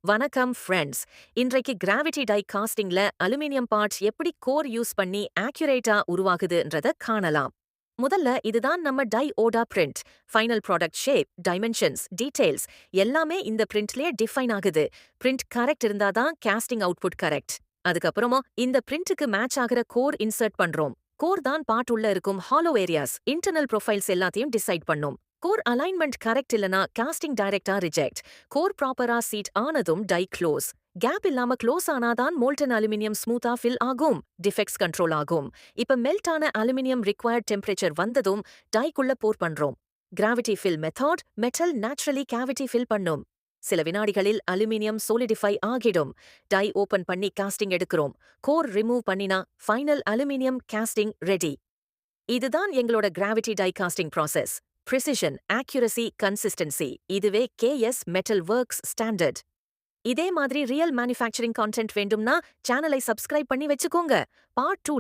வணக்கம் ஃப்ரெண்ட்ஸ். இன்றைக்கு gravity tie காஸ்டிங்ல aluminium parts எப்படி கோர் யூஸ் பண்ணி ஆக்யூரேட்டா உருவாகுதுன்றத காணலாம். முதல்ல இதுதான் நம்ம டை ஓடா print. Final product shape, dimensions, details எல்லாமே இந்த பிரிண்ட்லயே டிஃபைன் ஆகுது. பிரிண்ட் கரெக்ட் இருந்தாதான் காஸ்டிங் அவுட்புட் கரெக்ட். அதுக்கப்புறமா இந்த பிரிண்ட்டுக்கு மேட்ச் ஆகிற கோர் இன்சர்ட் பண்றோம். கோர் தான் பார்ட் உள்ள இருக்கும் ஹாலோ ஏரியாஸ், இன்டர்னல் ப்ரொஃபைல்ஸ் எல்லாத்தையும் டிசைட் பண்ணும். கோர் அலைன்மெண்ட் கரெக்ட் இல்லனா காஸ்டிங் டைரக்டா ரிஜெக்ட். கோர் ப்ராப்பரா சீட் ஆனதும் டை க்ளோஸ். கேப் இல்லாம க்ளோஸ் ஆனாதான் மோல்டன் அலுமினியம் ஸ்மூத்தா ஃபில் ஆகும், டிஃபெக்ட்ஸ் கண்ட்ரோல் ஆகும். இப்ப மெல்ட் ஆன அலுமினியம் ரிக்வயர்ட் டெம்பரேச்சர் வந்ததும் டைக்குள்ள போர் பண்றோம். Gravity fill method metal naturally cavity fill பண்ணும். சில வினாடிகளில் அலுமினியம் சோலிடிஃபை ஆகிடும். டை ஓபன் பண்ணி காஸ்டிங் எடுக்கிறோம். கோர் ரிமூவ் பண்ணினா ஃபைனல் அலுமினியம் காஸ்டிங் ரெடி. இதுதான் எங்களோட gravity die casting process. Precision, accuracy, consistency. இதுவே கேஎஸ் மெட்டல் ஒர்க்ஸ் ஸ்டாண்டர்ட். இதே மாதிரி ரியல் மேனுஃபேக்சரிங் கான்டென்ட் வேண்டும்னா சேனலை சப்ஸ்கிரைப் பண்ணி வச்சுக்கோங்க. பார்ட் 2